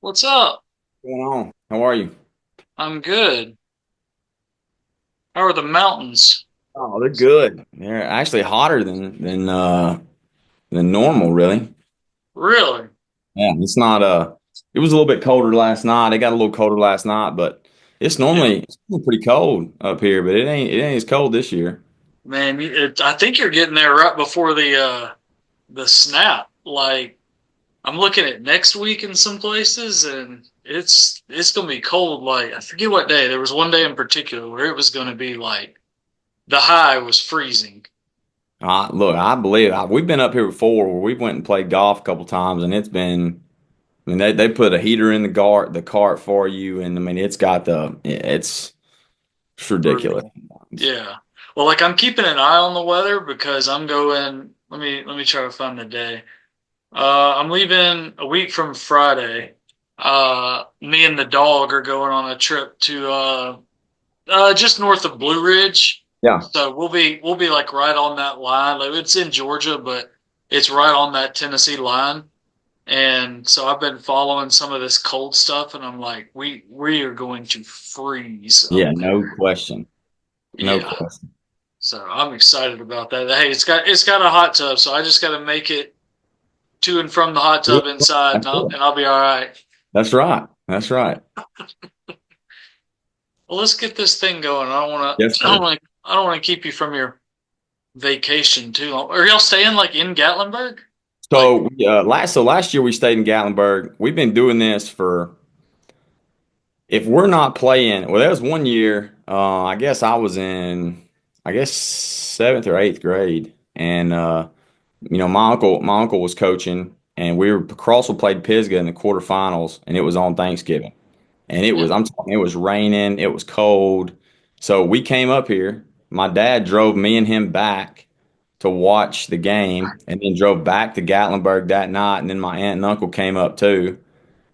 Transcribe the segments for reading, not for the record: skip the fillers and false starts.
What's up? What's going on? How are you? I'm good. How are the mountains? Oh, they're good. They're actually hotter than normal, really. Really? Yeah, it's not it was a little bit colder last night. It got a little colder last night, but Yeah. it's normally pretty cold up here, but it ain't as cold this year. Man, I think you're getting there right before the snap. Like I'm looking at next week in some places and it's gonna be cold. Like I forget what day. There was one day in particular where it was gonna be like the high was freezing. Look, I believe we've been up here before where we went and played golf a couple times and I mean they put a heater in the cart for you, and I mean it's ridiculous. Brutal. Yeah. Well, like I'm keeping an eye on the weather because I'm going let me try to find the day. I'm leaving a week from Friday. Me and the dog are going on a trip to just north of Blue Ridge. Yeah. So we'll be like right on that line. Like it's in Georgia, but it's right on that Tennessee line. And so I've been following some of this cold stuff, and I'm like, we are going to freeze Yeah, up no there. question. No Yeah. question. So I'm excited about that. Hey, it's got a hot tub, so I just got to make it to and from the hot Yeah, tub inside, that's and I'll, it. and I'll be all right. That's right. That's right. Well, let's get this thing going. I don't want Yes, to. I don't sir. want. I don't want to keep you from your vacation too long. Are y'all staying like in Gatlinburg? Like, Last year we stayed in Gatlinburg. We've been doing this for if we're not playing. Well, there was one year. I guess I was in seventh or eighth grade, and my uncle was coaching, and Crossville played Pisgah in the quarterfinals, and it was on Thanksgiving. And yeah, I'm talking, it was raining, it was cold. So we came up here. My dad drove me and him back to watch the game and then drove back to Gatlinburg that night. And then my aunt and uncle came up too.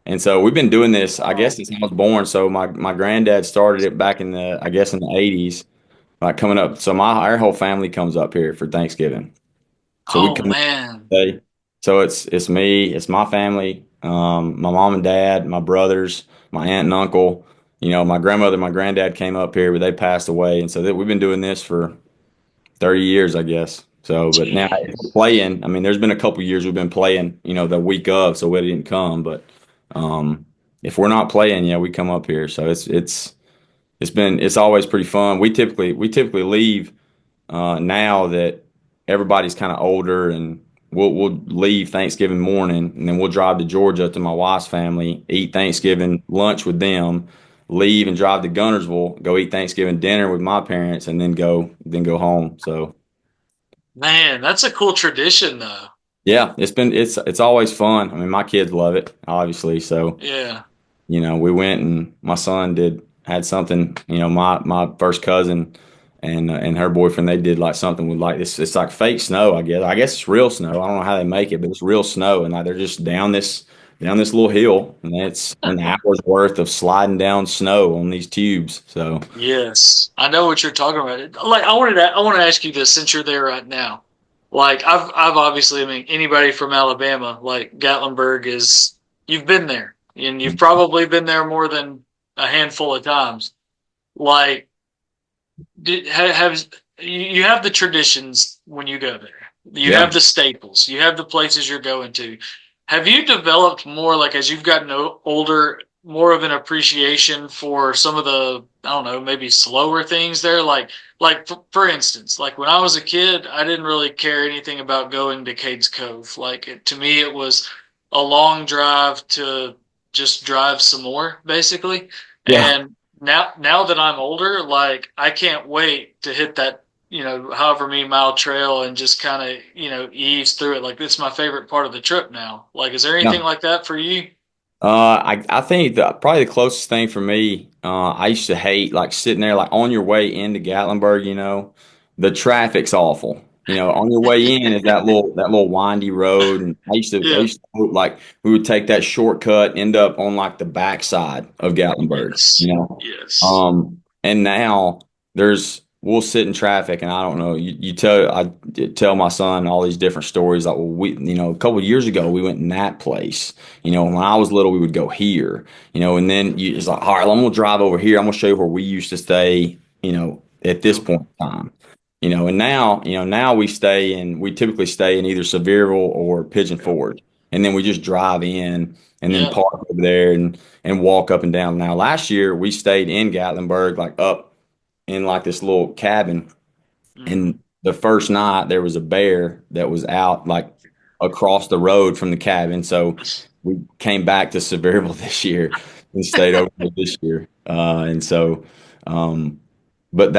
And so we've been doing this, I guess, oh, since I was born. So my granddad started it back I guess in the 80s, like coming up. So our whole family comes up here for Thanksgiving. So we oh come man, day. So it's me, it's my family, my mom and dad, my brothers, my aunt and uncle. My grandmother, my granddad came up here, but they passed away, and so we've been doing this for 30 years, I guess. So, but now if we're jeez, playing. I mean, there's been a couple years we've been playing, the week of, so we didn't come. But if we're not playing, yeah, we come up here. So it's always pretty fun. We typically leave now that everybody's kind of older, and we'll leave Thanksgiving morning, and then we'll drive to Georgia to my wife's family, eat Thanksgiving lunch with them, leave and drive to Gunnersville, go eat Thanksgiving dinner with my parents, and then go home. So man, that's a cool tradition though. yeah, it's always fun. I mean, my kids love it, obviously. So Yeah, we went, and my son had something. My first cousin and her boyfriend, they did like something with like this. It's like fake snow, I guess. I guess it's real snow. I don't know how they make it, but it's real snow, and like they're just down this little hill, and it's an hour's worth of sliding down snow on these tubes. So yes, I know what you're talking about. Like I want to ask you this since you're there right now. Like I've obviously, I mean, anybody from Alabama, like Gatlinburg is, you've been there, and you've probably been there more than a handful of times. Like, have you have the traditions when you go there? You yeah, have the staples. You have the places you're going to. Have you developed more, like as you've gotten older, more of an appreciation for some of the, I don't know, maybe slower things there? Like for instance, like when I was a kid, I didn't really care anything about going to Cades Cove. Like to me, it was a long drive to just drive some more, basically. yeah. And now that I'm older, like I can't wait to hit that, however many mile trail and just kind of, ease through it. Like it's my favorite part of the trip now. Like, is there anything Yeah. like that for you? I think probably the closest thing for me, I used to hate like sitting there like on your way into Gatlinburg, the traffic's awful. On your way in is that little windy road, and I Yeah. used to like we would take that shortcut, end up on like the backside of Gatlinburg, Yes. Yes. and now we'll sit in traffic, and I don't know, you tell tell my son all these different stories. Like, well, a couple of years ago, we went in that place. When I was little, we would go here. And then it's like, all right, I'm gonna drive over here. I'm gonna show you where we used to stay. At this Yep. point in time. And now we typically stay in either Sevierville or Pigeon Forge, and then we just drive in and then Yep. park over there and walk up and down. Now, last year we stayed in Gatlinburg, like up in like this little cabin. Hmm. And the first night there was a bear that was out like across the road from the cabin. So we came back to Sevierville this year and stayed over there this year. Um, but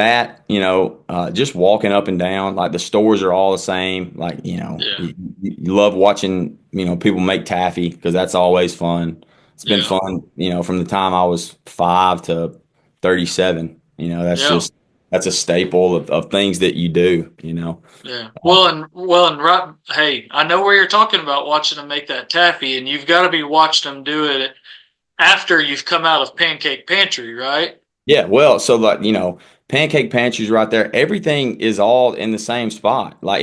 just walking up and down, like the stores are all the same. Like, Yeah. you love watching, people make taffy because that's always fun. It's been Yeah. fun, from the time I was 5 to 37. Yeah. That's a staple of things that you do. Yeah. Well, and right. Hey, I know where you're talking about watching them make that taffy, and you've got to be watching them do it after you've come out of Pancake Pantry, right? Yeah, well, so like, Pancake Pantry's right there. Everything is all in the same spot. Like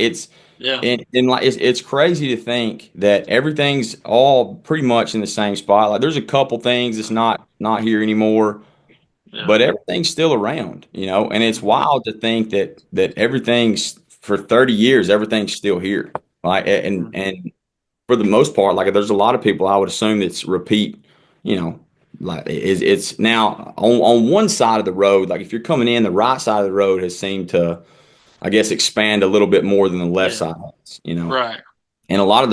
Yeah. and like it's crazy to think that everything's all pretty much in the same spot. Like there's a couple things that's not here anymore, Yeah. but everything's still around. And it's Hmm. wild to think that everything's for 30 years, everything's still here. Like Hmm. and for the most part, like there's a lot of people I would assume that's repeat, you know, like it's now on one side of the road, like if you're coming in, the right side of the road has seemed to, I guess, expand a little bit more than the left Yeah. side has. Right. And a lot of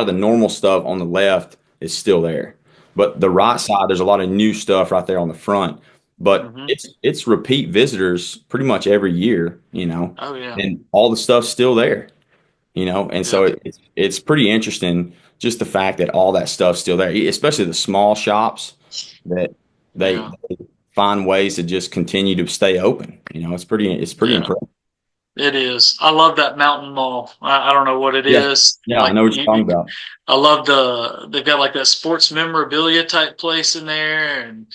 the normal stuff on the left is still there. But the right side, there's a lot of new stuff right there on the front. But Hmm. it's repeat visitors pretty much every year, Oh yeah. and all the stuff's still there. And so Yeah. it's pretty interesting just the fact that all that stuff's still there, especially the small shops that they, Yeah. they find ways to just continue to stay open. It's pretty Yeah. impressive. It is. I love that mountain mall. I don't know what it Yeah. is. Yeah, I Like know what you're you, talking about. I love they've got like that sports memorabilia type place in there, and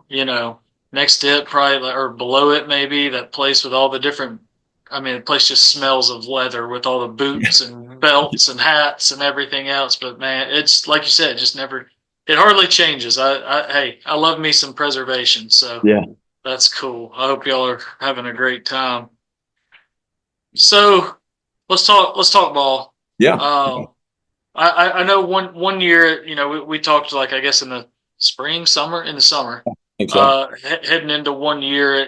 you know, next to it probably or below it maybe that place with all the different. I mean, the place just smells of leather with all the boots and belts and hats and everything else. But man, it's like you said, it just never. It hardly changes. Hey, I love me some preservation, so Yeah. that's cool. I hope y'all are having a great time. So let's talk ball. Yeah. Yeah. Um, I know one year, we talked like I guess in the spring, summer, in the summer, I think so. heading into one year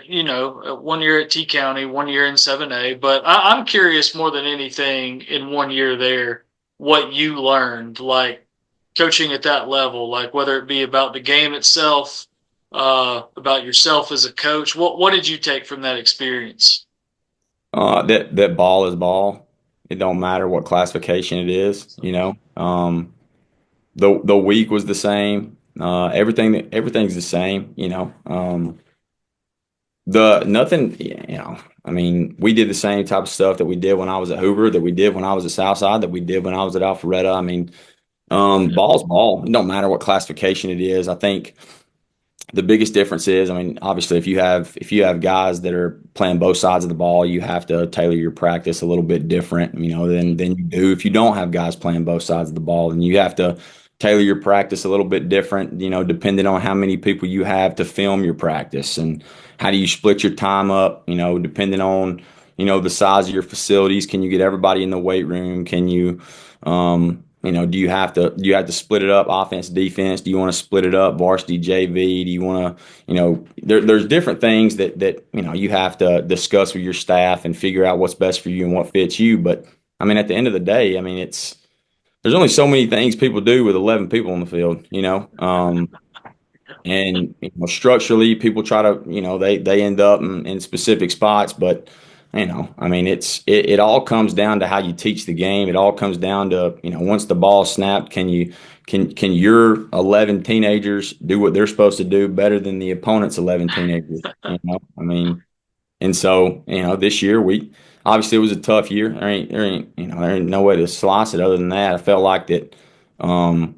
one year at T County, one year in 7A. But I'm curious more than anything in one year there, what you learned, like coaching at that level, like whether it be about the game itself, about yourself as a coach. What did you take from that experience? That ball is ball. It don't matter what classification it is. The week was the same. Everything's the same. The nothing, I mean, we did the same type of stuff that we did when I was at Hoover, that we did when I was at Southside, that we did when I was at Alpharetta. I mean, Yeah. ball's ball. It don't matter what classification it is. I think the biggest difference is, I mean, obviously, if you have guys that are playing both sides of the ball, you have to tailor your practice a little bit different, than you do if you don't have guys playing both sides of the ball. And you have to tailor your practice a little bit different, depending on how many people you have to film your practice and how do you split your time up, depending on the size of your facilities. Can you get everybody in the weight room? Can do you have to split it up offense, defense? Do you want to split it up varsity, JV? Do you want to, there's different things that you have to discuss with your staff and figure out what's best for you and what fits you. But I mean, at the end of the day, I mean, there's only so many things people do with 11 people on the field. And structurally, people try to, they end up in specific spots, but I mean, it all comes down to how you teach the game. It all comes down to, once the ball snapped, can your 11 teenagers do what they're supposed to do better than the opponent's 11 teenagers? I mean, and so, this year we obviously it was a tough year. There ain't no way to slice it other than that. I felt like that. Um,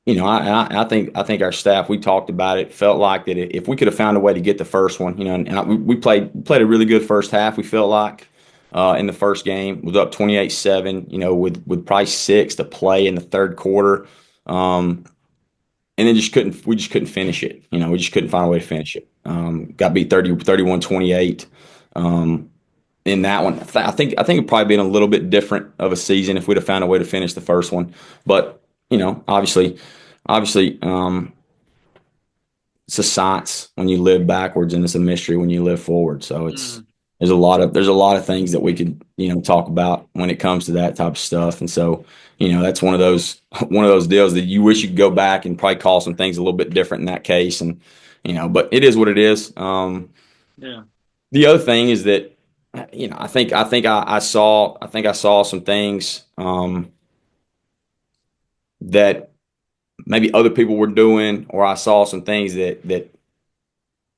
I think our staff, we talked about it, felt like that if we could have found a way to get the first one, and we played a really good first half. We felt like in the first game. Was up 28-7, with probably 6 to play in the third quarter. And then we just couldn't finish it. We just couldn't find a way to finish it. Got beat 31-28. In that one, I think it'd probably been a little bit different of a season if we'd have found a way to finish the first one. But, obviously, it's a science when you live backwards, and it's a mystery when you live forward. So Mm, there's a lot of things that we could talk about when it comes to that type of stuff. And so that's one of those deals that you wish you could go back and probably call some things a little bit different in that case. And but it is what it is. yeah. The other thing is that I think I saw some things that maybe other people were doing, or I saw some things that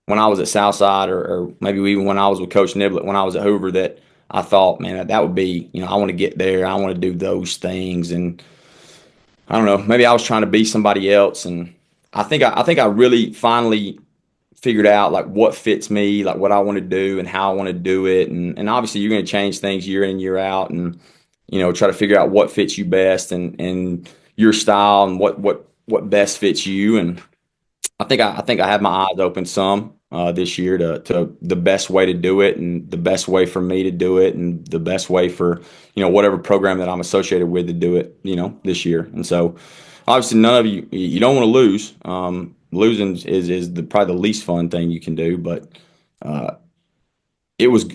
when I was at Southside, or maybe even when I was with Coach Niblett, when I was at Hoover, that I thought, man, that would be, I want to get there. I want to do those things. And I don't know, maybe I was trying to be somebody else. And I think I really finally figured out like what fits me, like what I want to do and how I want to do it. And obviously you're going to change things year in, year out, and, try to figure out what fits you best, and your style, and what best fits you. And I think I have my eyes open some this year to the best way to do it, and the best way for me to do it, and the best way for whatever program that I'm associated with to do it this year. And so obviously none of you don't want to lose. Losing is probably the least fun thing you can do, but uh, it was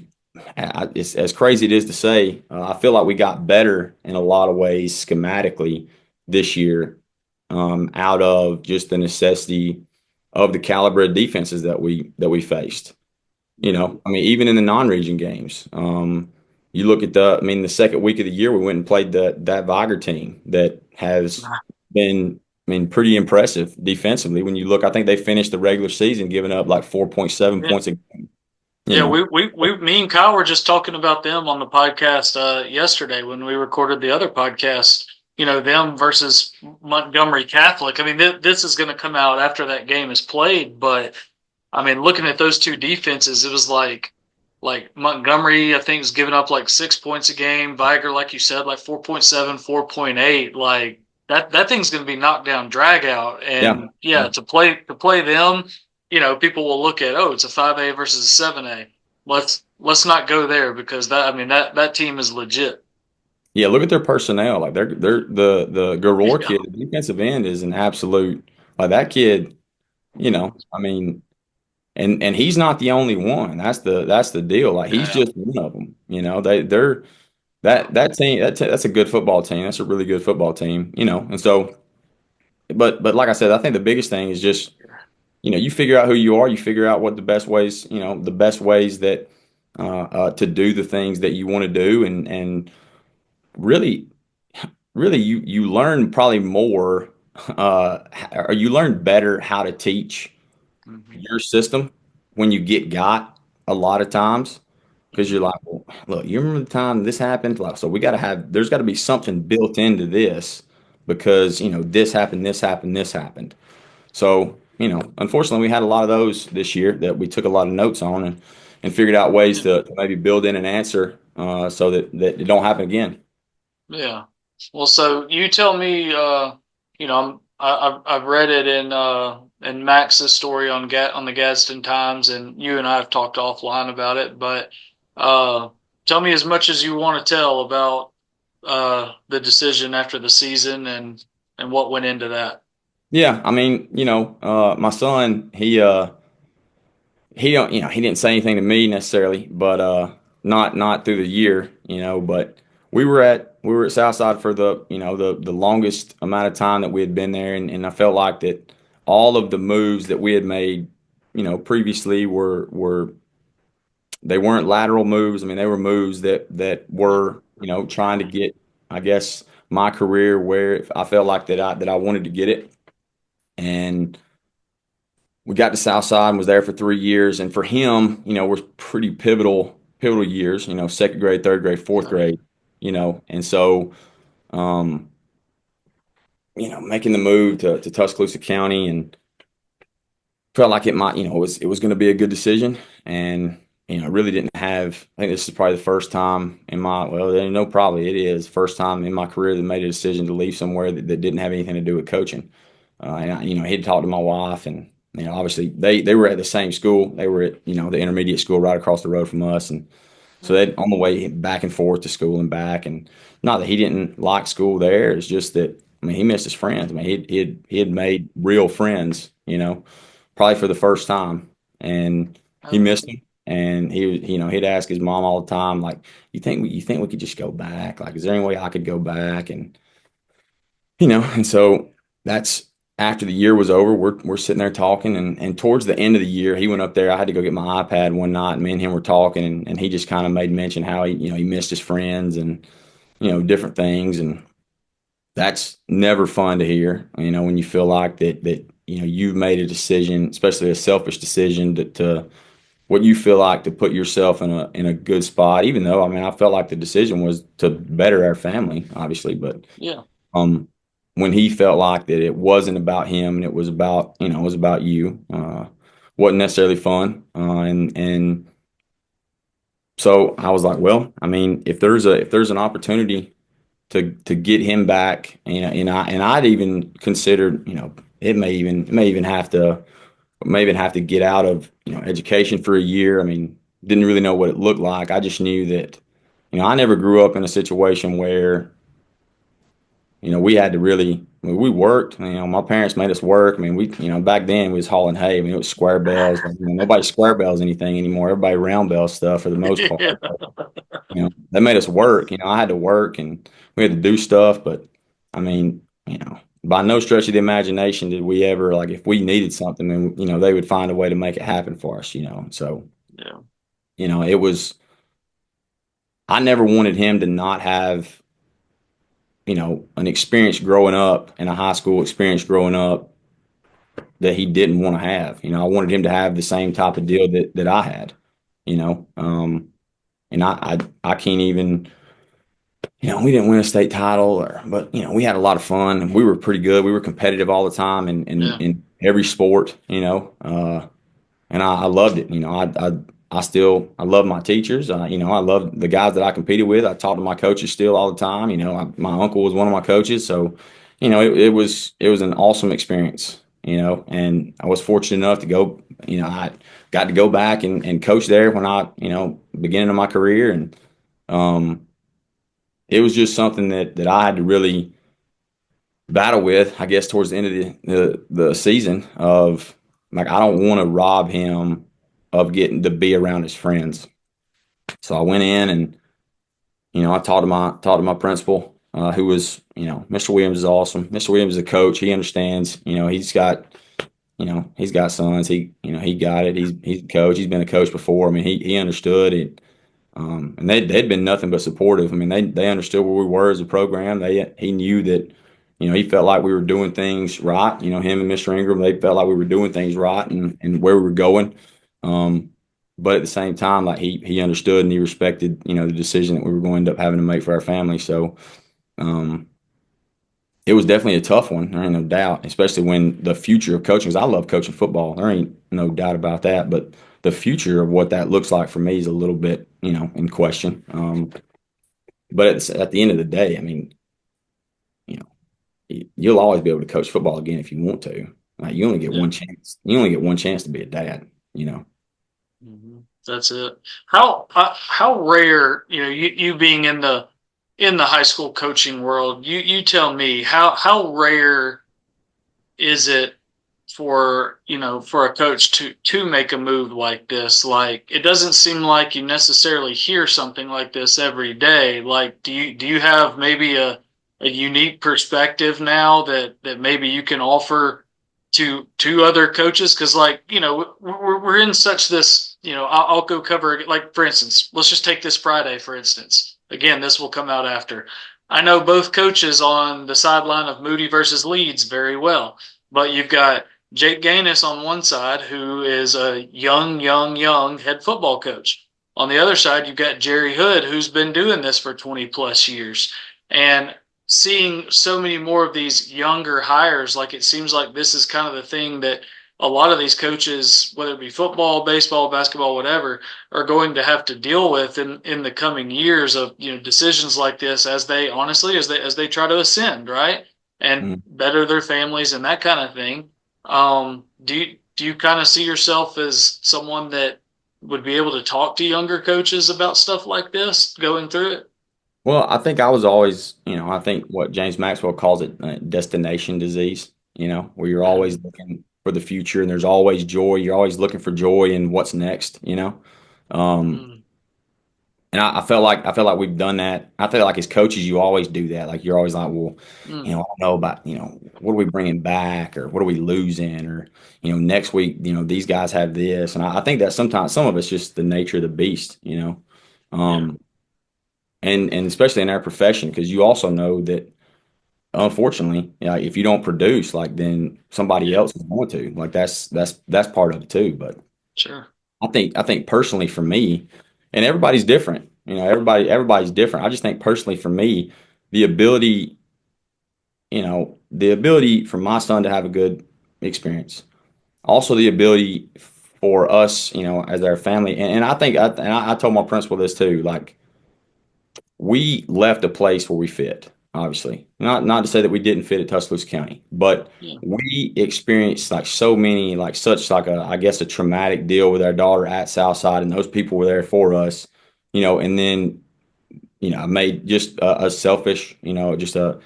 it's as crazy it is to say. I feel like we got better in a lot of ways schematically this year, out of just the necessity of the caliber of defenses that we faced. I mean, even in the non-region games, you look at the second week of the year, we went and played that Viger team that has been, pretty impressive defensively. When you look, I think they finished the regular season giving up like 4.7 Yeah. points a game. You Yeah, know, me and Kyle were just talking about them on the podcast yesterday when we recorded the other podcast. Them versus Montgomery Catholic. I mean, this is going to come out after that game is played, but I mean, looking at those two defenses, it was like Montgomery, I think, is giving up like 6 points a game. Viger, like you said, like 4.7, 4.8. Like that thing's going to be knocked down, drag out, yeah, and yeah, to play them, people will look at, oh, it's a 5A versus a 7A. Let's not go there, because that team is legit. yeah. Look at their personnel. Like they're the Garor Yeah, kid, the defensive end, is an absolute, like that kid. I mean, and he's not the only one. That's the deal. Like he's yeah, just one of them. They're that team. That's a good football team. That's a really good football team. And so, but like I said, I think the biggest thing is just you figure out who you are. You figure out what the best ways that to do the things that you want to do, and really, really, you learn probably more, or you learn better how to teach hmm your system when you get got a lot of times, because you're hmm like, well, look, you remember the time this happened? Like, so there's got to be something built into this, because this happened, this happened, this happened. So unfortunately, we had a lot of those this year that we took a lot of notes on, and figured out ways yeah. to maybe build in an answer, so that it don't happen again. Yeah. Well, so you tell me. I've read it in Max's story on the Gadsden Times, and you and I have talked offline about it. But tell me as much as you want to tell about the decision after the season, and what went into that. Yeah, I mean, my son, he don't, he didn't say anything to me necessarily, but not through the year, but we were at Southside for the longest amount of time that we had been there, and I felt like that all of the moves that we had made, previously, were they weren't lateral moves. I mean, they were moves that were, trying to get, I guess, my career where I felt like that I wanted to get it. And we got to Southside and was there for 3 years. And for him, was pretty pivotal years, second grade, third grade, fourth Oh, yeah. grade, and so, um, making the move to Tuscaloosa County, and felt like it might, it was going to be a good decision. And, really didn't have. I think this is probably the first time in my, well, no, probably it is first time in my career that made a decision to leave somewhere that didn't have anything to do with coaching. And he'd talked to my wife, and obviously they were at the same school. They were at the intermediate school right across the road from us, and so they on the way back and forth to school and back. And not that he didn't like school there, it's just that he missed his friends. He had made real friends, probably for the first time, and he missed Okay. them. And he'd ask his mom all the time, like, you think we could just go back? Like, is there any way I could go back? And so that's after the year was over, we're sitting there talking, and towards the end of the year, he went up there. I had to go get my iPad one night, and me and him were talking, and he just kind of made mention how he missed his friends and different things, and that's never fun to hear. When you feel like that you've made a decision, especially a selfish decision to what you feel like to put yourself in a good spot. Even though I felt like the decision was to better our family, obviously, but Yeah. um, when he felt like that it wasn't about him and it was about you, wasn't necessarily fun. And so I was like, well, if there's an opportunity to get him back, and I'd even considered, it may even have to get out of education for a year. Didn't really know what it looked like. I just knew that I never grew up in a situation where we had to really, we worked. My parents made us work. Back then we was hauling hay. It was square bales. Like, nobody square bales anything anymore. Everybody round bale stuff for the most part. Yeah. They made us work. I had to work, and we had to do stuff. But by no stretch of the imagination did we ever, like, if we needed something, then they would find a way to make it happen for us. So Yeah. it was. I never wanted him to not have an experience growing up, and a high school experience growing up that he didn't want to have. I wanted him to have the same type of deal that I had. You know, um, and I can't even. We didn't win a state title, but we had a lot of fun. We were pretty good. We were competitive all the time Yeah. in every sport. And I loved it. I love my teachers. I love the guys that I competed with. I talked to my coaches still all the time. My uncle was one of my coaches, so it was an awesome experience. And I was fortunate enough to go. I got to go back and coach there when beginning of my career, and um, it was just something that I had to really battle with, I guess, towards the end of the season of, like, I don't want to rob him of getting to be around his friends. So I went in, and I talked to my principal, who was, Mr. Williams is awesome. Mr. Williams is a coach. He understands. He's got sons. He got it. He's a coach. He's been a coach before. He understood it. And they'd been nothing but supportive. They understood where we were as a program. He knew that, he felt like we were doing things right. Him and Mr. Ingram, they felt like we were doing things right, and where we were going. Um, but at the same time, like, he understood and he respected, the decision that we were going to end up having to make for our family. So, um, it was definitely a tough one. There ain't no doubt, especially when the future of coaching, 'cause I love coaching football. There ain't no doubt about that. But the future of what that looks like for me is a little bit, in question. But at the end of the day, you know, you'll always be able to coach football again if you want to. Like, you only get Yeah. one chance. You only get one chance to be a dad. That's it. How rare, you being in the high school coaching world, you tell me how rare is it for a coach to make a move like this? Like, it doesn't seem like you necessarily hear something like this every day. Like, do you have maybe a unique perspective now that maybe you can offer to other coaches? Because, like, we're in such this, I'll go cover, like, for instance, let's just take this Friday, for instance. Again, this will come out after. I know both coaches on the sideline of Moody versus Leeds very well, but you've got Jake Gaines on one side, who is a young head football coach. On the other side, you've got Jerry Hood, who's been doing this for 20 plus years. And seeing so many more of these younger hires, like, it seems like this is kind of the thing that a lot of these coaches, whether it be football, baseball, basketball, whatever, are going to have to deal with in the coming years of, decisions like this as they honestly as they try to ascend, right? And Mhm. better their families and that kind of thing. Do you kind of see yourself as someone that would be able to talk to younger coaches about stuff like this going through it? Well, I think I was always, I think what James Maxwell calls it destination disease, where you're always Mm, looking for the future and there's always joy. You're always looking for joy in what's next. Um, mm, and I felt like we've done that. I feel like as coaches, you always do that. Like you're always like, well, I mm, don't know about, what are we bringing back or what are we losing or, next week, these guys have this. And I think that sometimes some of it's just the nature of the beast. yeah, Um, and especially in our profession, because you also know that unfortunately, if you don't produce, like then somebody yeah, else is going to. Like that's part of it too. But sure. I think personally for me, and everybody's different. Everybody's different. I just think personally for me, the ability, the ability for my son to have a good experience. Also the ability for us, as our family, and I told my principal this too, like we left a place where we fit, obviously. Not to say that we didn't fit at Tuscaloosa County, but Yeah, we experienced like so many, like such like a, I guess a traumatic deal with our daughter at Southside, and those people were there for us, and then, I made just a selfish, just a,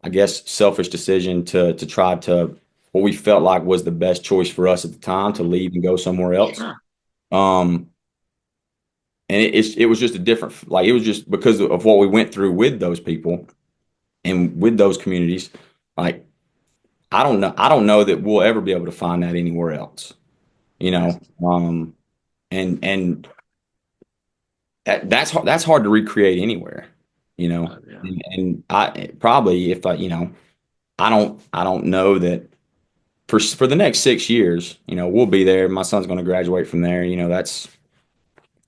I guess, selfish decision to try to what we felt like was the best choice for us at the time to leave and go somewhere else. sure. Um, and it was just a different, like it was just because of what we went through with those people and with those communities. Like I don't know that we'll ever be able to find that anywhere else. You Yeah, know, um, and that's hard to recreate anywhere. You know, yeah, and I probably if I I don't know that for the next 6 years, we'll be there. My son's going to graduate from there.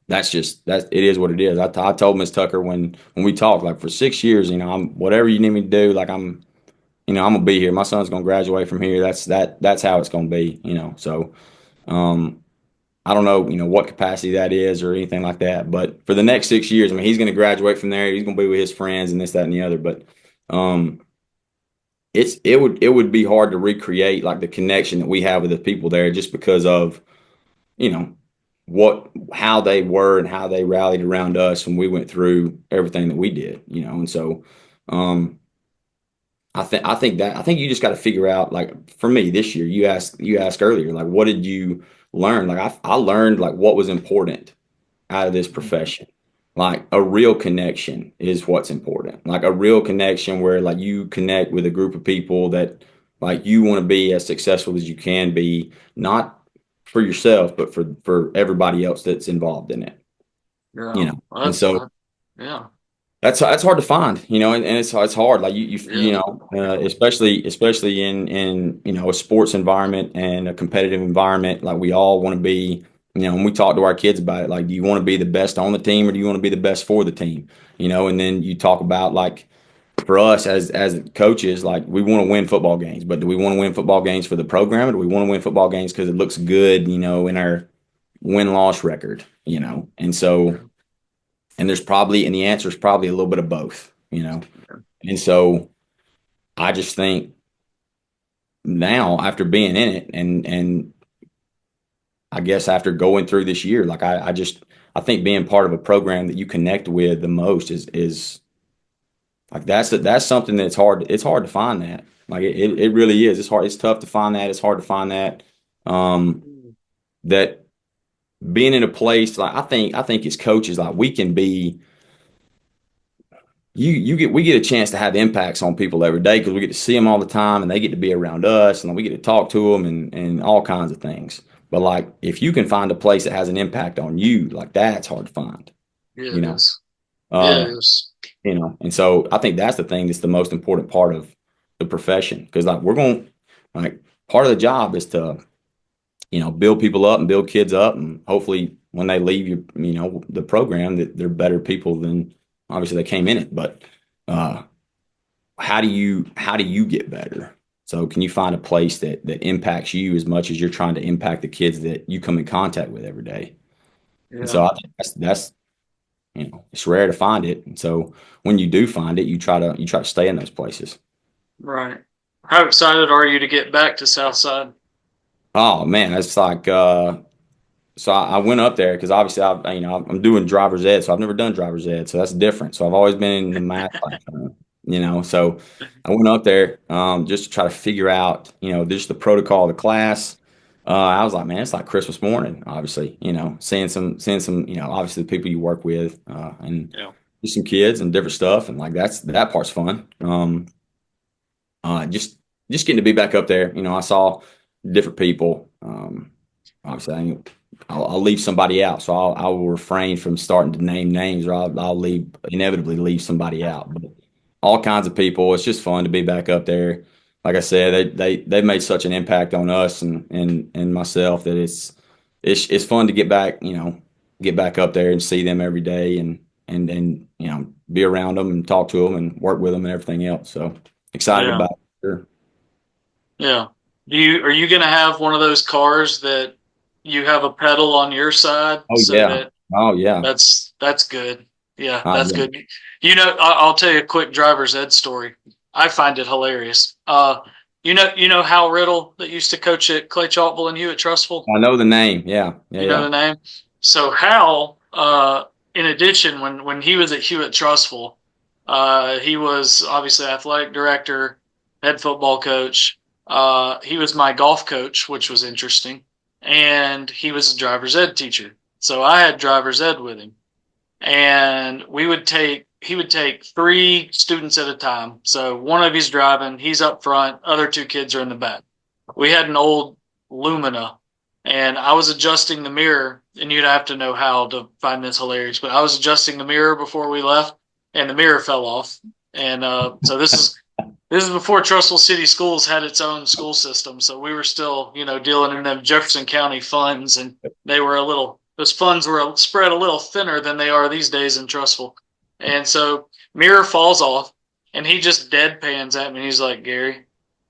That's just that it is what it is. I told Miss Tucker when we talked, like for 6 years, I'm whatever you need me to do, like I'm gonna be here. My son's gonna graduate from here. That's how it's gonna be. So um I don't know, what capacity that is or anything like that. But for the next 6 years, I mean he's gonna graduate from there, he's gonna be with his friends and this, that, and the other. But um it would be hard to recreate like the connection that we have with the people there just because of you know how they were and how they rallied around us when we went through everything that we did. And so um I think you just got to figure out, like for me this year, you asked earlier, like what did you learn? Like I learned like what was important out of this mm, profession. Like a real connection is what's important. Like a real connection where like you connect with a group of people that like you want to be as successful as you can be, not for yourself, but for everybody else that's involved in it. yeah. And Well, so yeah, that's hard to find, and it's hard. Like yeah, especially in a sports environment and a competitive environment. Like we all want to be, when we talk to our kids about it, like do you want to be the best on the team or do you want to be the best for the team? And then you talk about like for us as coaches, like we want to win football games, but do we want to win football games for the program or do we want to win football games because it looks good, in our win-loss record? And the answer is probably a little bit of both. And so I just think now after being in it and I guess after going through this year, like I think being part of a program that you connect with the most is like that's something that's hard. It's hard to find that. Like it really is. It's hard. It's tough to find that. It's hard to find that. Um, mm, that being in a place like I think as coaches, like we can be we get a chance to have impacts on people every day because we get to see them all the time and they get to be around us and we get to talk to them and all kinds of things. But like if you can find a place that has an impact on you, like that's hard to find, yeah. you It know. is. Yeah, it Uh, is. and so I think that's the thing that's the most important part of the profession because like like part of the job is to build people up and build kids up and hopefully when they leave the program that they're better people than obviously they came in it. But uh how do you get better? So can you find a place that impacts you as much as you're trying to impact the kids that you come in contact with every day? And Yeah. so I think that's it's rare to find it. And so when you do find it, you try to stay in those places. Right. How excited are you to get back to Southside? Oh man, it's like so I went up there because obviously I'm doing driver's ed, so I've never done driver's ed, so that's different. So I've always been in the math class. So I went up there just to try to figure out just the protocol of the class. I was like, man, it's like Christmas morning, obviously, seeing some obviously the people you work with and Yeah. just some kids and different stuff, and like that part's fun. Just getting to be back up there. I saw different people. Obviously, I'll leave somebody out, so I will refrain from starting to name names, or I'll inevitably leave somebody out. But all kinds of people. It's just fun to be back up there. Like I said, they've made such an impact on us and myself that it's fun to get back up there and see them every day and be around them and talk to them and work with them and everything else. So excited Yeah. about it. Sure. Yeah. Are you gonna have one of those cars that you have a pedal on your side Oh so yeah. that Oh yeah. that's good. Yeah, that's Yeah. good. I'll tell you a quick driver's ed story. I find it hilarious. You know Hal Riddle that used to coach at Clay Chalkville and Hewitt Trustful? I know the name. Yeah. Yeah. You know Yeah. the name? So Hal, in addition, when he was at Hewitt Trustful, he was obviously athletic director, head football coach. He was my golf coach, which was interesting, and he was a driver's ed teacher. So I had driver's ed with him, and he would take three students at a time. So one of he's driving, he's up front, other two kids are in the back. We had an old Lumina, and I was adjusting the mirror, and you'd have to know how to find this hilarious, but I was adjusting the mirror before we left, and the mirror fell off. And so this is before Trussville City Schools had its own school system, so we were still, dealing in them Jefferson County funds, and those funds were spread a little thinner than they are these days in Trussville. And so mirror falls off, and he just deadpans at me. He's like, "Gary,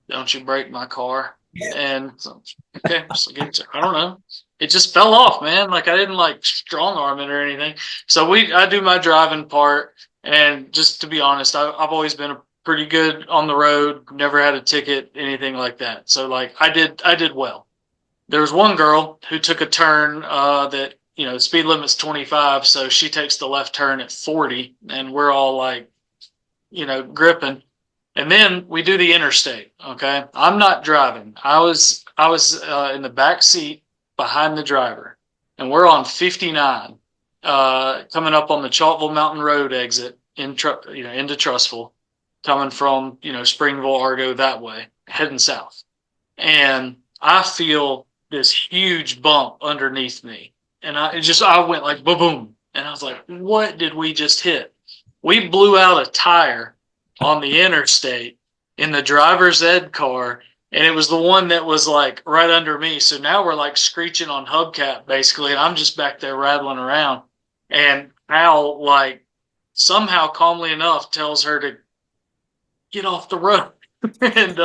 don't you break my car?" And so, okay, so I don't know. It just fell off, man. Like I didn't like strong arm it or anything. So I do my driving part, and just to be honest, I've always been a pretty good on the road. Never had a ticket, anything like that. So like I did well. There was one girl who took a turn that the speed limit's 25, so she takes the left turn at 40, and we're all like gripping. And then we do the interstate. Okay, I'm not driving. I was in the back seat behind the driver, and we're on 59, coming up on the Chalkville Mountain Road exit into Trussville, coming from Springville, Argo that way, heading south. And I feel this huge bump underneath me, and I went like boom, boom, and I was like, what did we just hit? We blew out a tire on the interstate in the driver's ed car, and it was the one that was like right under me. So now we're like screeching on hubcap basically, and I'm just back there rattling around. And Al, like, somehow calmly enough tells her to get off the road. And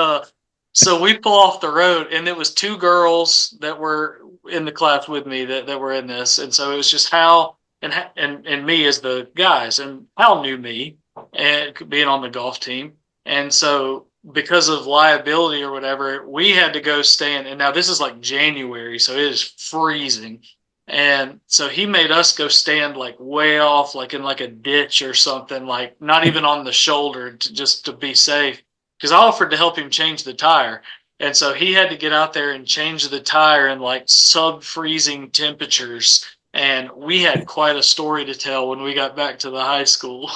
so we pull off the road, and it was two girls that were in the class with me that were in this. And so it was just Hal and me as the guys. And Hal knew me and being on the golf team. And so because of liability or whatever, we had to go stand. And now this is like January, so it is freezing. And so he made us go stand like way off, like in like a ditch or something, like not even on the shoulder, just to be safe. Because I offered to help him change the tire. And so he had to get out there and change the tire in like sub-freezing temperatures. And we had quite a story to tell when we got back to the high school.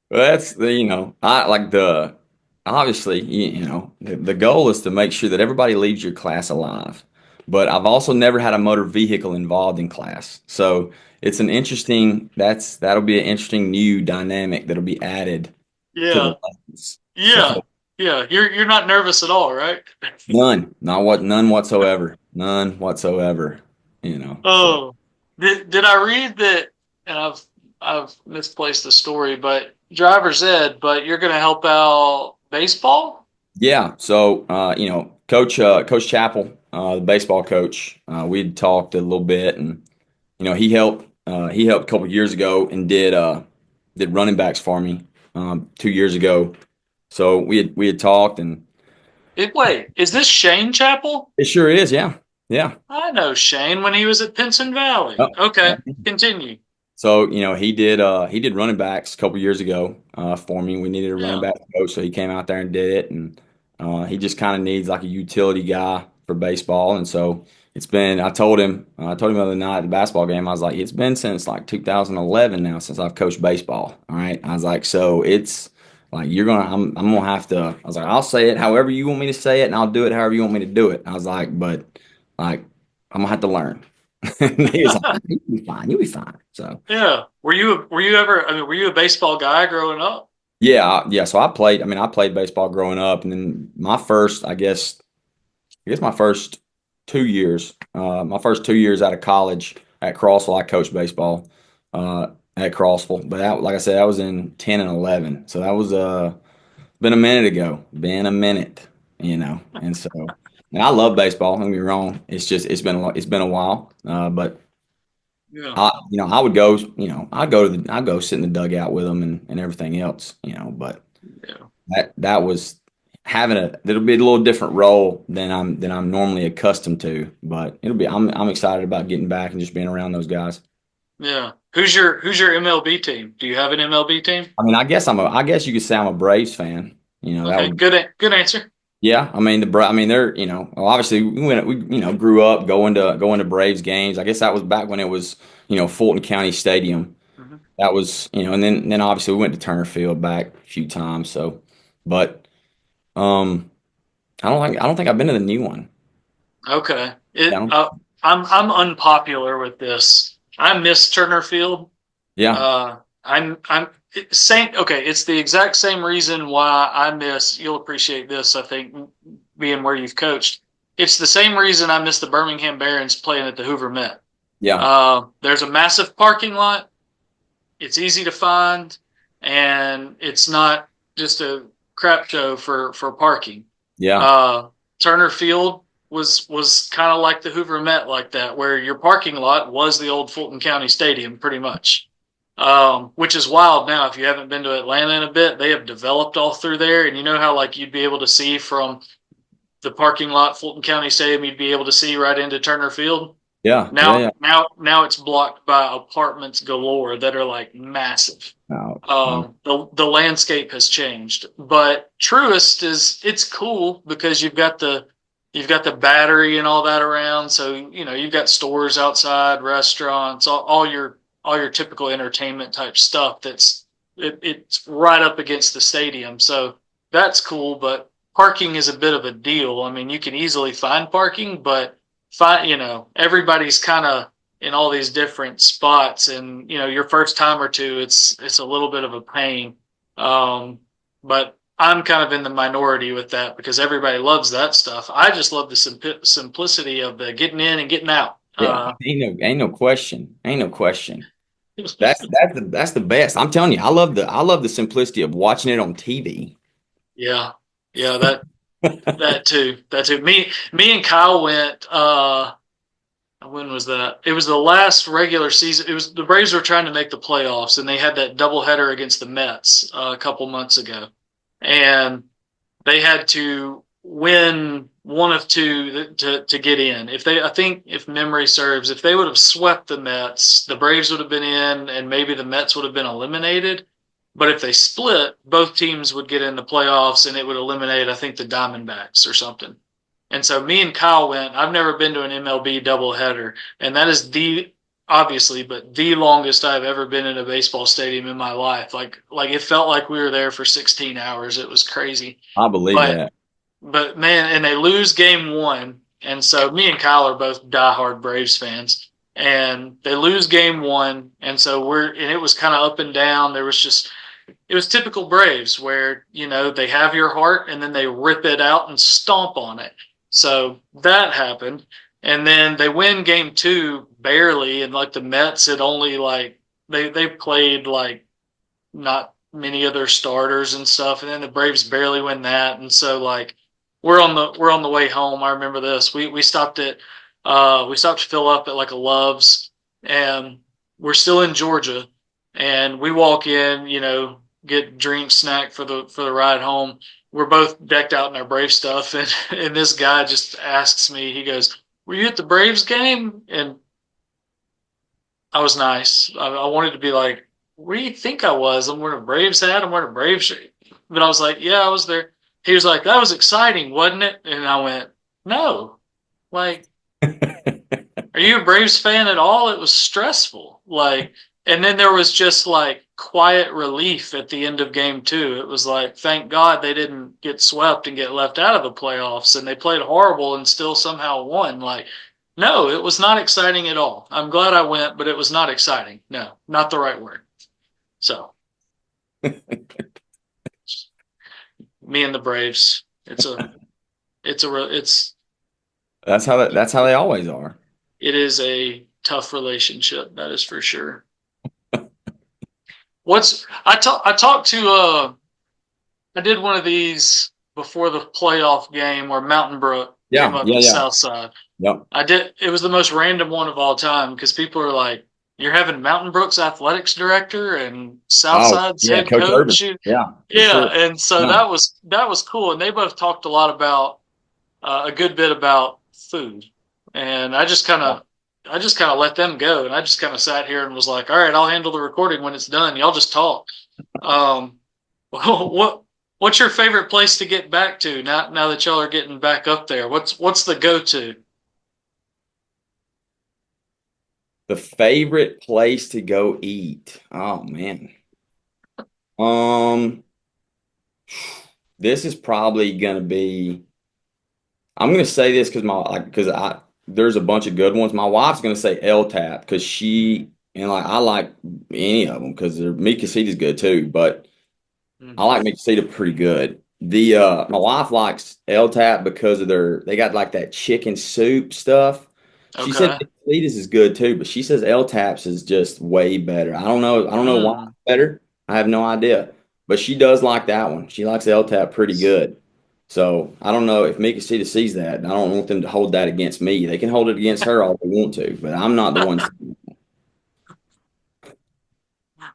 Well, that's I like the obviously, the goal is to make sure that everybody leaves your class alive. But I've also never had a motor vehicle involved in class. So it's that'll be an interesting new dynamic that'll be added to the Yeah, lessons. yeah, So yeah. You're not nervous at all, right? none whatsoever. None whatsoever. So Oh, did I read that? And I've misplaced the story, but driver's ed, but you're going to help out baseball? Yeah. So, Coach Chappell, the baseball coach, we'd talked a little bit, and he helped a couple years ago and did running backs for me 2 years ago. So we had talked, and Wait, is this Shane Chapel? it sure is. Yeah. Yeah. I know Shane when he was at Pinson Valley. Oh, Okay, yeah. continue. So, he did running backs a couple years ago for me. We needed a running Yeah. back coach, so he came out there and did it. And he just kind of needs like a utility guy for baseball. And so I told him the other night at the basketball game, I was like, it's been since like 2011 now since I've coached baseball. All right. I was like, so it's like I'm gonna have to. I was like, I'll say it however you want me to say it, and I'll do it however you want me to do it. I was like, but like I'm gonna have to learn. And he was like, you'll be fine. You'll be fine. So. Yeah. Were you ever, I mean, were you a baseball guy growing up? Yeah, yeah. So I played. I mean, I played baseball growing up, and then my first 2 years, my first 2 years out of college at Crossville, I coached baseball at Crossville. But like I said, that was in 10 and 11. So that was been a minute ago. Been a minute, And so, and I love baseball. Don't get me wrong. It's been a while. But Yeah. I would go. I'd go sit in the dugout with them and everything else. But. Yeah. That was having it'll be a little different role than I'm normally accustomed to, but I'm excited about getting back and just being around those guys. Yeah. Who's your MLB team? Do you have an MLB team? I mean, I guess you could say I'm a Braves fan. That Okay, would good answer. yeah. I mean I mean they're well, obviously we grew up going to Braves games. I guess that was back when it was Fulton County Stadium. Mhm. That was and then obviously we went to Turner Field back a few times. So, but I don't think I've been to the new one. Okay. Yeah. I'm unpopular with this. I miss Turner Field. Yeah. I'm same. Okay, it's the exact same reason why I miss. You'll appreciate this, I think, being where you've coached. It's the same reason I miss the Birmingham Barons playing at the Hoover Met. Yeah. There's a massive parking lot. It's easy to find, and it's not just a crap show for parking. Yeah. Uh, Turner Field was kind of like the Hoover Met, like that, where your parking lot was the old Fulton County Stadium, pretty much. Which is wild now. If you haven't been to Atlanta in a bit, they have developed all through there, and you know how like you'd be able to see from the parking lot, Fulton County Stadium, you'd be able to see right into Turner Field. Yeah. Yeah. Now, Yeah. now it's blocked by apartments galore that are like massive. Oh, The landscape has changed, but Truist it's cool because you've got the battery and all that around. So you've got stores outside, restaurants, all your typical entertainment type stuff. It's right up against the stadium, so that's cool. But parking is a bit of a deal. I mean, you can easily find parking, but everybody's kind of in all these different spots, and your first time or two, it's a little bit of a pain. But I'm kind of in the minority with that because everybody loves that stuff. I just love the simplicity of the getting in and getting out. yeah. Ain't no question. Ain't no question. That's the best. I'm telling you, I love the simplicity of watching it on TV. Yeah, yeah, that too, that too. Me and Kyle went. When was that? It was the last regular season. It was the Braves were trying to make the playoffs, and they had that doubleheader against the Mets a couple months ago, and they had to win one of two to get in. I think if memory serves, if they would have swept the Mets, the Braves would have been in, and maybe the Mets would have been eliminated. But if they split, both teams would get in the playoffs, and it would eliminate, I think, the Diamondbacks or something. And so me and Kyle went. I've never been to an MLB doubleheader, and that is obviously, but the longest I've ever been in a baseball stadium in my life. Like it felt like we were there for 16 hours. It was crazy. I believe But that. but man, and they lose game one, and so me and Kyle are both diehard Braves fans, and they lose game one, and so and it was kind of up and down. It was typical Braves where they have your heart and then they rip it out and stomp on it. So that happened, and then they win game two barely, and like the Mets had only like they played like not many of their starters and stuff, and then the Braves barely win that, and so like we're on the way home. I remember this. We stopped to fill up at like a Love's, and we're still in Georgia, and we walk in, get drink snack for the ride home. We're both decked out in our Brave stuff, and this guy just asks me. He goes, "Were you at the Braves game?" And I was nice. I wanted to be like, "Where do you think I was? I'm wearing a Braves hat. I'm wearing a Braves shirt." But I was like, "Yeah, I was there." He was like, "That was exciting, wasn't it?" And I went, "No. Like, are you a Braves fan at all? It was stressful." Like, and then there was just like quiet relief at the end of game two. It was like, thank God they didn't get swept and get left out of the playoffs, and they played horrible and still somehow won. Like, no, it was not exciting at all. I'm glad I went, but it was not exciting. No, not the right word. So, me and the Braves, it's That's how they always are. it is a tough relationship. That is for sure. I talked to I did one of these before the playoff game where Mountain Brook came Yeah, up yeah, to yeah. Southside. Yep, I did. It was the most random one of all time because people are like, "You're having Mountain Brook's athletics director and oh Southside's yeah, head Coach Urban. coach." Yeah, for Yeah, sure. and so Yeah. that was cool, and they both talked a lot about a good bit about food, and I just kind of let them go, and I just kind of sat here and was like, "All right, I'll handle the recording when it's done. Y'all just talk." Um, what what's your favorite place to get back to now that y'all are getting back up there? What's the go to? The favorite place to go eat. Oh man. Um, this is probably gonna be. I'm gonna say this because because I there's a bunch of good ones. My wife's gonna say L Tap because she and like I like any of them because their meat is good too. But I Mm-hmm. like Mixita pretty good. The my wife likes El Tap because of they got like that chicken soup stuff. She said Okay. Mixita's is good too, but she says El Taps is just way better. I don't know why Mm. it's better. I have no idea. But she does like that one. She likes El Tap pretty good. So I don't know if Mikasita sees that. I don't want them to hold that against me. They can hold it against her all they want to, but I'm not the one.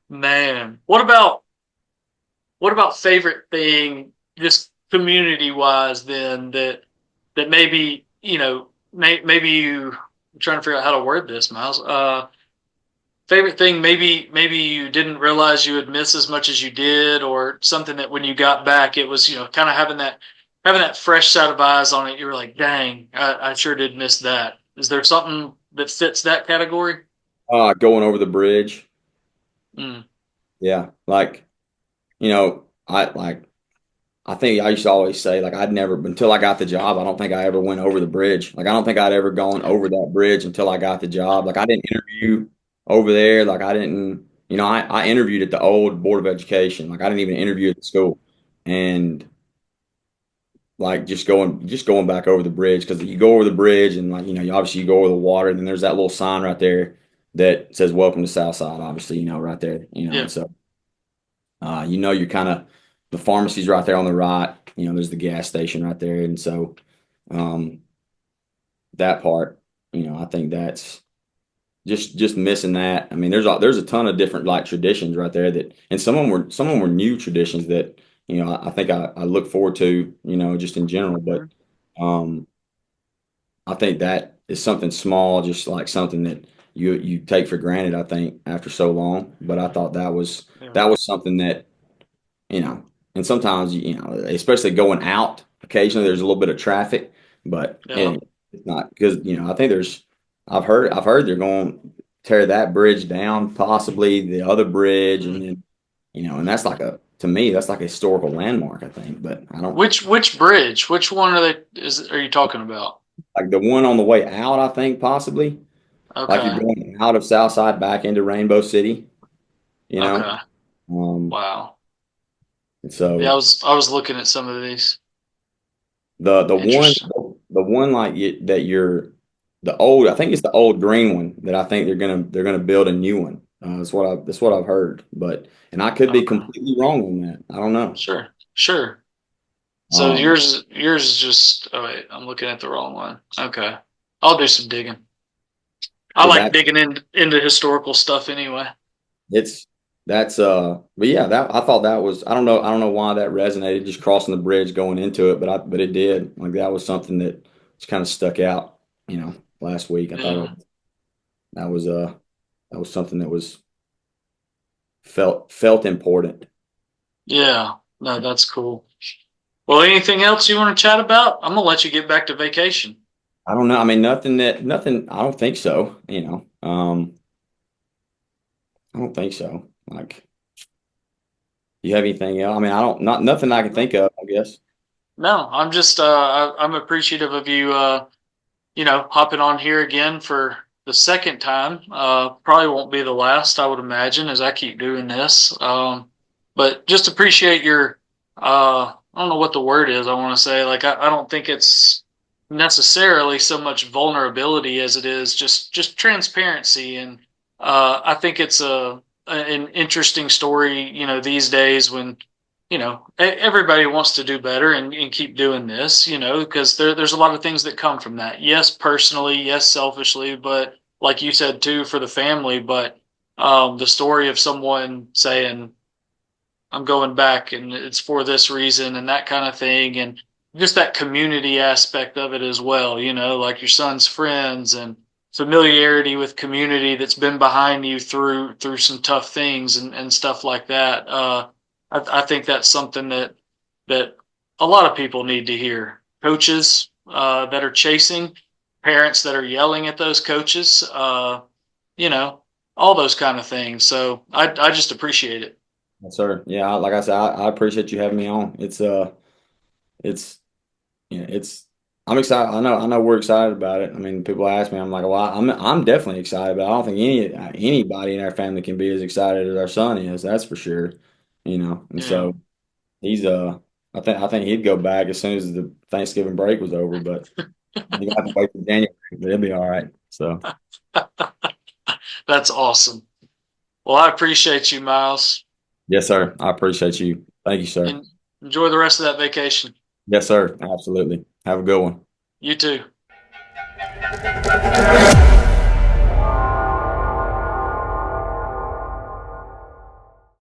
Man, what about favorite thing, just community wise? Then that maybe maybe I'm trying to figure out how to word this, Miles. Favorite thing maybe you didn't realize you would miss as much as you did, or something that when you got back it was kind of having that fresh set of eyes on it. You were like, dang, I sure did miss that. Is there something that fits that category? Going over the bridge. Mm, Yeah, like I think I used to always say like I'd never until I got the job. I don't think I ever went over the bridge. Like I don't think I'd ever gone over that bridge until I got the job. Like I didn't interview over there. Like I didn't. I interviewed at the old Board of Education. Like I didn't even interview at the school, and like just going back over the bridge because you go over the bridge and like you obviously you go over the water and then there's that little sign right there that says welcome to Southside, obviously, right there, yeah. and so you're kind of the pharmacy's right there on the right, there's the gas station right there, and so um that part, I think that's just missing that. I mean, there's a ton of different like traditions right there that, and some of them were new traditions that I think I look forward to, just in general. But Mhm. um, I think that is something small, just like something that you take for granted. I think after so long, but I thought Yeah. that was something that you know, and sometimes especially going out occasionally, there's a little bit of traffic, but Yeah. it's not because I think I've heard they're going to tear that bridge down, possibly the other bridge, and Mm. then and that's like to me that's like a historical landmark, I think, but I don't Which bridge? Which one are you talking about? like the one on the way out, I think possibly like you're Okay. going out of Southside back into Rainbow City, you know. Okay. Um, Wow. and Yeah, so I was looking at some of these. the one Interesting. the one like that you're the old I think it's the old green one that I think they're gonna build a new one. That's what I've heard, but and I could be Okay. completely wrong on that. I don't know. Sure. Sure. So Um, yours is just, oh wait, I'm looking at the wrong one. Okay. I'll do some digging. I but like that digging into historical stuff anyway. it's that's but yeah, that I thought that was I don't know why that resonated just crossing the bridge going into it, but it did. Like that was something that just kind of stuck out, last week. I thought Yeah. that was that was something that was felt important. Yeah. No, that's cool. Well, anything else you want to chat about? I'm gonna let you get back to vacation. I don't know. I mean, nothing. I don't think so. I don't think so. Like, you have anything else? I mean, I don't, not nothing I can think of, I guess. No, I'm just I'm appreciative of you hopping on here again for the second time. Probably won't be the last, I would imagine, as I keep doing this. But just appreciate your I don't know what the word is I want to say. Like I don't think it's necessarily so much vulnerability as it is just transparency. And I think it's an interesting story, these days when everybody wants to do better and keep doing this, because there's a lot of things that come from that. Yes, personally, yes, selfishly, but like you said too, for the family. But the story of someone saying, I'm going back and it's for this reason and that kind of thing. And just that community aspect of it as well, like your son's friends and familiarity with community that's been behind you through some tough things and stuff like that. I think that's something that a lot of people need to hear. Coaches that are chasing, parents that are yelling at those coaches, you know, all those kind of things. So I just appreciate it. Yes, sir. Yeah, like I said, I appreciate you having me on. It's, it's, I'm excited. I know we're excited about it. I mean, people ask me, I'm like, well, I'm definitely excited, but I don't think anybody in our family can be as excited as our son is. That's for sure. And Yeah. so he's, I think he'd go back as soon as the Thanksgiving break was over, but you have to wait till January, but it'll be all right. So, That's awesome. Well, I appreciate you, Miles, yes, sir. I appreciate you. Thank you, sir. and enjoy the rest of that vacation. Yes, sir. Absolutely. Have a good one. You too.